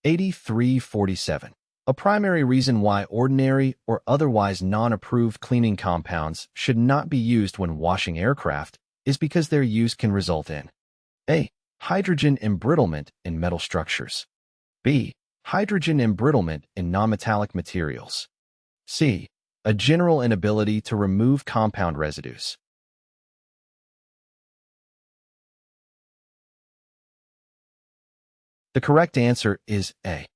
Q8347. A primary reason why ordinary or otherwise non-approved cleaning compounds should not be used when washing aircraft is because their use can result in A. Hydrogen embrittlement in metal structures. B. Hydrogen embrittlement in nonmetallic materials. C. A general inability to remove compound residues. The correct answer is A.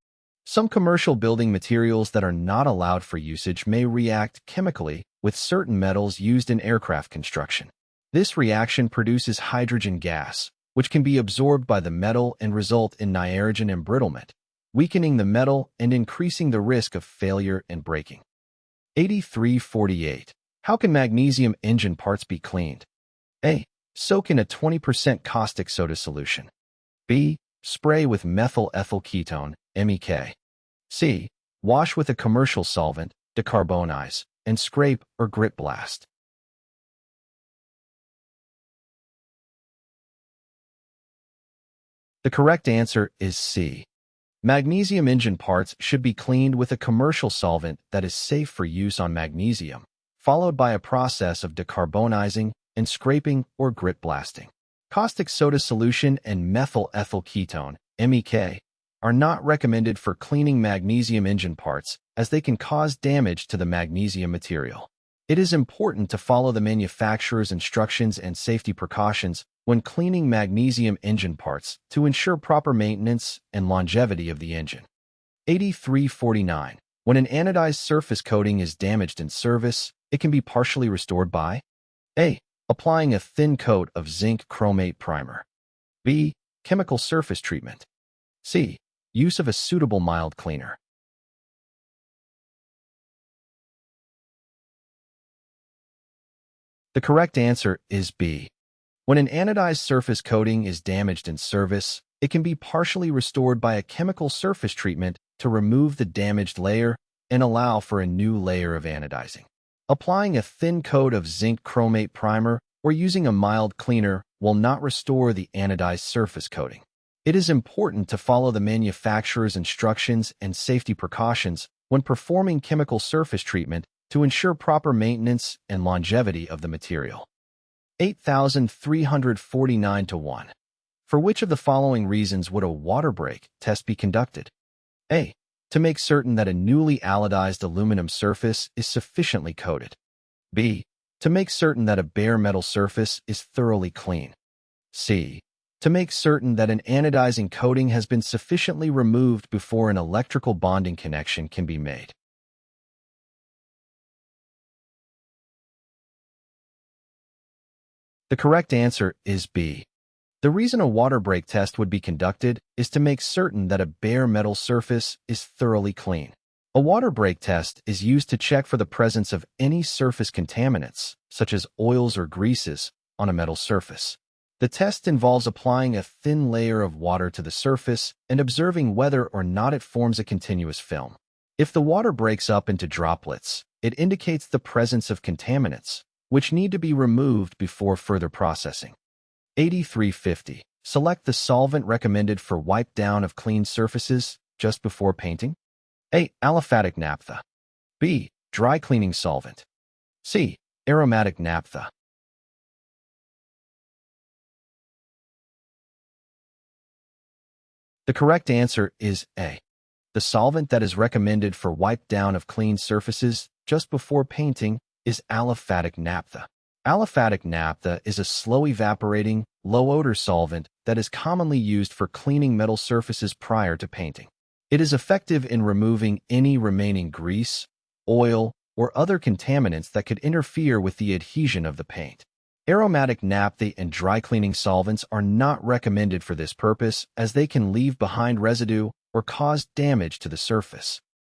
Some commercial building materials that are not allowed for usage may react chemically with certain metals used in aircraft construction. This reaction produces hydrogen gas, which can be absorbed by the metal and result in nitrogen embrittlement, weakening the metal and increasing the risk of failure and breaking. Q8348. How can magnesium engine parts be cleaned? A. Soak in a 20% caustic soda solution. B. Spray with methyl ethyl ketone, MEK. C. Wash with a commercial solvent, decarbonize, and scrape or grit blast. The correct answer is C. Magnesium engine parts should be cleaned with a commercial solvent that is safe for use on magnesium, followed by a process of decarbonizing and scraping or grit blasting. Caustic soda solution and methyl ethyl ketone, MEK, are not recommended for cleaning magnesium engine parts as they can cause damage to the magnesium material. It is important to follow the manufacturer's instructions and safety precautions when cleaning magnesium engine parts to ensure proper maintenance and longevity of the engine. Q8349. When an anodized surface coating is damaged in service, it can be partially restored by A. Applying a thin coat of zinc chromate primer. B. Chemical surface treatment. C. Use of a suitable mild cleaner. The correct answer is B. When an anodized surface coating is damaged in service, it can be partially restored by a chemical surface treatment to remove the damaged layer and allow for a new layer of anodizing. Applying a thin coat of zinc chromate primer or using a mild cleaner will not restore the anodized surface coating. It is important to follow the manufacturer's instructions and safety precautions when performing chemical surface treatment to ensure proper maintenance and longevity of the material. 8349-1. For which of the following reasons would a water break test be conducted? A. To make certain that a newly alidized aluminum surface is sufficiently coated. B. To make certain that a bare metal surface is thoroughly clean. C. To make certain that an anodizing coating has been sufficiently removed before an electrical bonding connection can be made. The correct answer is B. The reason a water break test would be conducted is to make certain that a bare metal surface is thoroughly clean. A water break test is used to check for the presence of any surface contaminants, such as oils or greases, on a metal surface. The test involves applying a thin layer of water to the surface and observing whether or not it forms a continuous film. If the water breaks up into droplets, it indicates the presence of contaminants, which need to be removed before further processing. 8350. Select the solvent recommended for wipe down of clean surfaces just before painting. A. Aliphatic naphtha. B. Dry cleaning solvent. C. Aromatic naphtha. The correct answer is A. The solvent that is recommended for wipe down of clean surfaces just before painting is aliphatic naphtha. Aliphatic naphtha is a slow-evaporating, low-odor solvent that is commonly used for cleaning metal surfaces prior to painting. It is effective in removing any remaining grease, oil, or other contaminants that could interfere with the adhesion of the paint. Aromatic naphtha and dry cleaning solvents are not recommended for this purpose as they can leave behind residue or cause damage to the surface.